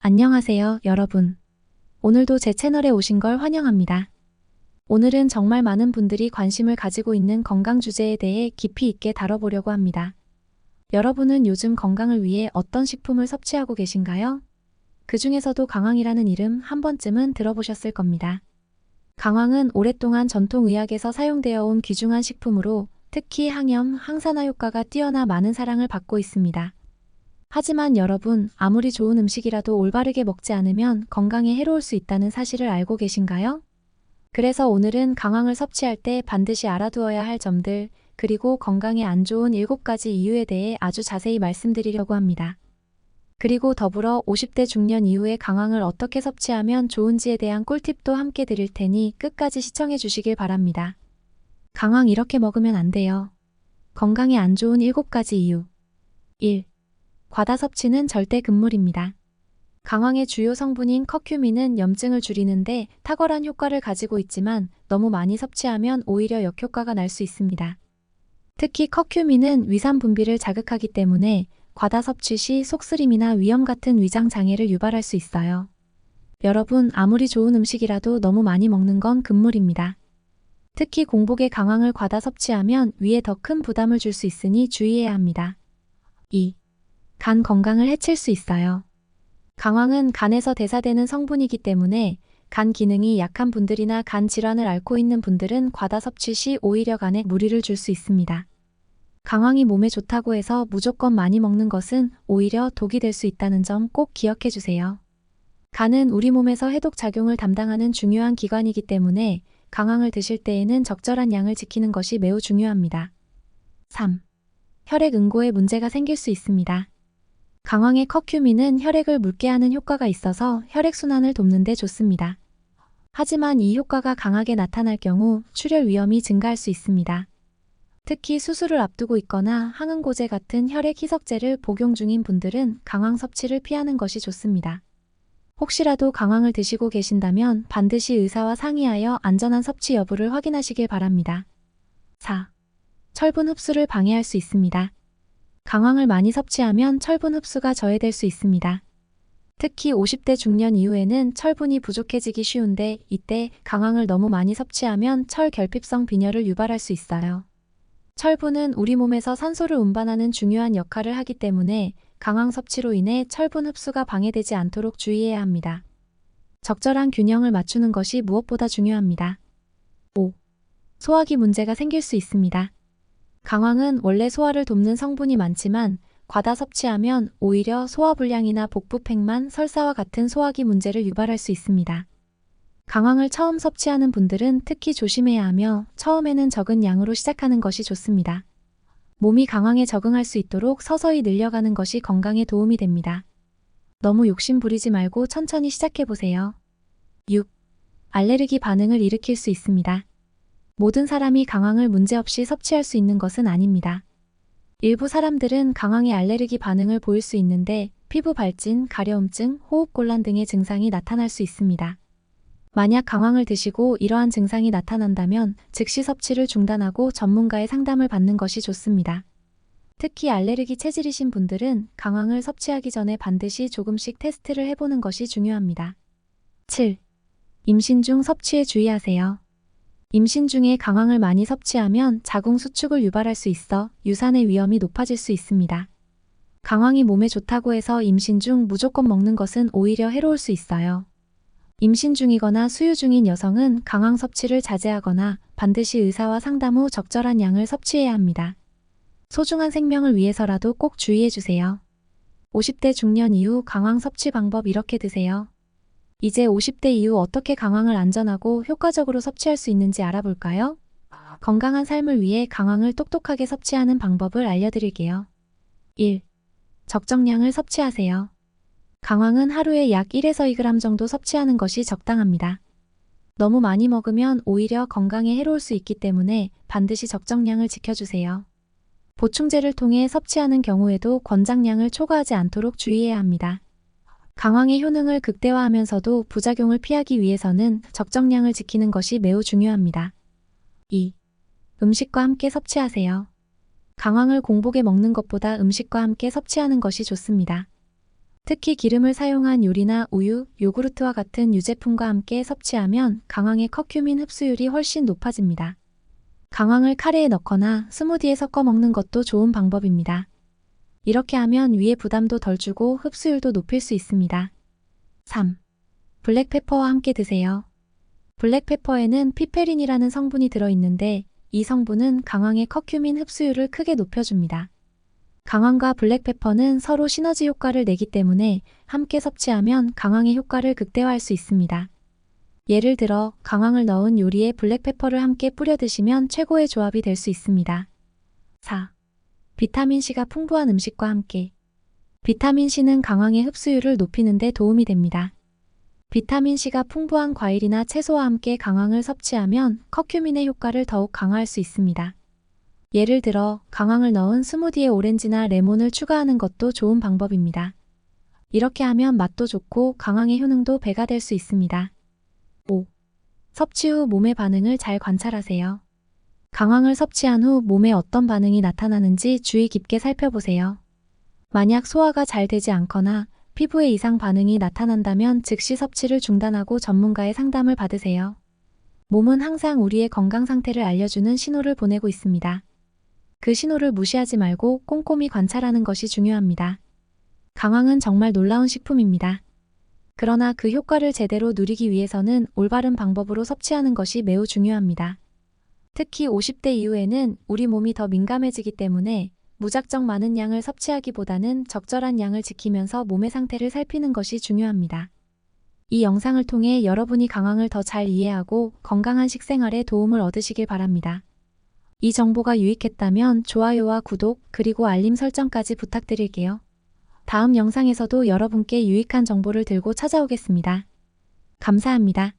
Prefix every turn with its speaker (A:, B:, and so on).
A: 안녕하세요, 여러분. 오늘도 제 채널에 오신 걸 환영합니다. 오늘은 정말 많은 분들이 관심을 가지고 있는 건강 주제에 대해 깊이 있게 다뤄보려고 합니다. 여러분은 요즘 건강을 위해 어떤 식품을 섭취하고 계신가요? 그 중에서도 강황이라는 이름 한 번쯤은 들어보셨을 겁니다. 강황은 오랫동안 전통의학에서 사용되어 온 귀중한 식품으로 특히 항염, 항산화 효과가 뛰어나 많은 사랑을 받고 있습니다. 하지만 여러분, 아무리 좋은 음식이라도 올바르게 먹지 않으면 건강에 해로울 수 있다는 사실을 알고 계신가요? 그래서 오늘은 강황을 섭취할 때 반드시 알아두어야 할 점들, 그리고 건강에 안 좋은 7가지 이유에 대해 아주 자세히 말씀드리려고 합니다. 그리고 더불어 50대 중년 이후에 강황을 어떻게 섭취하면 좋은지에 대한 꿀팁도 함께 드릴 테니 끝까지 시청해 주시길 바랍니다. 강황 이렇게 먹으면 안 돼요. 건강에 안 좋은 7가지 이유. 1. 과다 섭취는 절대 금물입니다. 강황의 주요 성분인 커큐민은 염증을 줄이는데 탁월한 효과를 가지고 있지만 너무 많이 섭취하면 오히려 역효과가 날 수 있습니다. 특히 커큐민은 위산 분비를 자극하기 때문에 과다 섭취 시 속쓰림이나 위염 같은 위장 장애를 유발할 수 있어요. 여러분, 아무리 좋은 음식이라도 너무 많이 먹는 건 금물입니다. 특히 공복에 강황을 과다 섭취하면 위에 더 큰 부담을 줄 수 있으니 주의해야 합니다. 2. 간 건강을 해칠 수 있어요. 강황은 간에서 대사되는 성분이기 때문에 간 기능이 약한 분들이나 간 질환을 앓고 있는 분들은 과다 섭취 시 오히려 간에 무리를 줄 수 있습니다. 강황이 몸에 좋다고 해서 무조건 많이 먹는 것은 오히려 독이 될 수 있다는 점 꼭 기억해 주세요. 간은 우리 몸에서 해독 작용을 담당하는 중요한 기관이기 때문에 강황을 드실 때에는 적절한 양을 지키는 것이 매우 중요합니다. 3. 혈액 응고에 문제가 생길 수 있습니다. 강황의 커큐민은 혈액을 묽게 하는 효과가 있어서 혈액순환을 돕는 데 좋습니다. 하지만 이 효과가 강하게 나타날 경우 출혈 위험이 증가할 수 있습니다. 특히 수술을 앞두고 있거나 항응고제 같은 혈액 희석제를 복용 중인 분들은 강황 섭취를 피하는 것이 좋습니다. 혹시라도 강황을 드시고 계신다면 반드시 의사와 상의하여 안전한 섭취 여부를 확인하시길 바랍니다. 4. 철분 흡수를 방해할 수 있습니다. 강황을 많이 섭취하면 철분 흡수가 저해될 수 있습니다. 특히 50대 중년 이후에는 철분이 부족해지기 쉬운데 이때 강황을 너무 많이 섭취하면 철결핍성 빈혈을 유발할 수 있어요. 철분은 우리 몸에서 산소를 운반하는 중요한 역할을 하기 때문에 강황 섭취로 인해 철분 흡수가 방해되지 않도록 주의해야 합니다. 적절한 균형을 맞추는 것이 무엇보다 중요합니다. 5. 소화기 문제가 생길 수 있습니다. 강황은 원래 소화를 돕는 성분이 많지만 과다 섭취하면 오히려 소화불량이나 복부팽만, 설사와 같은 소화기 문제를 유발할 수 있습니다. 강황을 처음 섭취하는 분들은 특히 조심해야 하며 처음에는 적은 양으로 시작하는 것이 좋습니다. 몸이 강황에 적응할 수 있도록 서서히 늘려가는 것이 건강에 도움이 됩니다. 너무 욕심 부리지 말고 천천히 시작해보세요. 6. 알레르기 반응을 일으킬 수 있습니다. 모든 사람이 강황을 문제없이 섭취할 수 있는 것은 아닙니다. 일부 사람들은 강황에 알레르기 반응을 보일 수 있는데 피부 발진, 가려움증, 호흡곤란 등의 증상이 나타날 수 있습니다. 만약 강황을 드시고 이러한 증상이 나타난다면 즉시 섭취를 중단하고 전문가의 상담을 받는 것이 좋습니다. 특히 알레르기 체질이신 분들은 강황을 섭취하기 전에 반드시 조금씩 테스트를 해보는 것이 중요합니다. 7. 임신 중 섭취에 주의하세요. 임신 중에 강황을 많이 섭취하면 자궁 수축을 유발할 수 있어 유산의 위험이 높아질 수 있습니다. 강황이 몸에 좋다고 해서 임신 중 무조건 먹는 것은 오히려 해로울 수 있어요. 임신 중이거나 수유 중인 여성은 강황 섭취를 자제하거나 반드시 의사와 상담 후 적절한 양을 섭취해야 합니다. 소중한 생명을 위해서라도 꼭 주의해 주세요. 50대 중년 이후 강황 섭취 방법 이렇게 드세요. 이제 50대 이후 어떻게 강황을 안전하고 효과적으로 섭취할 수 있는지 알아볼까요? 건강한 삶을 위해 강황을 똑똑하게 섭취하는 방법을 알려드릴게요. 1. 적정량을 섭취하세요. 강황은 하루에 약 1에서 2g 정도 섭취하는 것이 적당합니다. 너무 많이 먹으면 오히려 건강에 해로울 수 있기 때문에 반드시 적정량을 지켜주세요. 보충제를 통해 섭취하는 경우에도 권장량을 초과하지 않도록 주의해야 합니다. 강황의 효능을 극대화하면서도 부작용을 피하기 위해서는 적정량을 지키는 것이 매우 중요합니다. 2. 음식과 함께 섭취하세요. 강황을 공복에 먹는 것보다 음식과 함께 섭취하는 것이 좋습니다. 특히 기름을 사용한 요리나 우유, 요구르트와 같은 유제품과 함께 섭취하면 강황의 커큐민 흡수율이 훨씬 높아집니다. 강황을 카레에 넣거나 스무디에 섞어 먹는 것도 좋은 방법입니다. 이렇게 하면 위에 부담도 덜 주고 흡수율도 높일 수 있습니다. 3. 블랙페퍼와 함께 드세요. 블랙페퍼에는 피페린이라는 성분이 들어있는데 이 성분은 강황의 커큐민 흡수율을 크게 높여줍니다. 강황과 블랙페퍼는 서로 시너지 효과를 내기 때문에 함께 섭취하면 강황의 효과를 극대화할 수 있습니다. 예를 들어 강황을 넣은 요리에 블랙페퍼를 함께 뿌려 드시면 최고의 조합이 될 수 있습니다. 4. 비타민C가 풍부한 음식과 함께. 비타민C는 강황의 흡수율을 높이는 데 도움이 됩니다. 비타민C가 풍부한 과일이나 채소와 함께 강황을 섭취하면 커큐민의 효과를 더욱 강화할 수 있습니다. 예를 들어 강황을 넣은 스무디에 오렌지나 레몬을 추가하는 것도 좋은 방법입니다. 이렇게 하면 맛도 좋고 강황의 효능도 배가 될 수 있습니다. 5. 섭취 후 몸의 반응을 잘 관찰하세요. 강황을 섭취한 후 몸에 어떤 반응이 나타나는지 주의 깊게 살펴보세요. 만약 소화가 잘 되지 않거나 피부에 이상 반응이 나타난다면 즉시 섭취를 중단하고 전문가의 상담을 받으세요. 몸은 항상 우리의 건강 상태를 알려주는 신호를 보내고 있습니다. 그 신호를 무시하지 말고 꼼꼼히 관찰하는 것이 중요합니다. 강황은 정말 놀라운 식품입니다. 그러나 그 효과를 제대로 누리기 위해서는 올바른 방법으로 섭취하는 것이 매우 중요합니다. 특히 50대 이후에는 우리 몸이 더 민감해지기 때문에 무작정 많은 양을 섭취하기보다는 적절한 양을 지키면서 몸의 상태를 살피는 것이 중요합니다. 이 영상을 통해 여러분이 강황을 더 잘 이해하고 건강한 식생활에 도움을 얻으시길 바랍니다. 이 정보가 유익했다면 좋아요와 구독 그리고 알림 설정까지 부탁드릴게요. 다음 영상에서도 여러분께 유익한 정보를 들고 찾아오겠습니다. 감사합니다.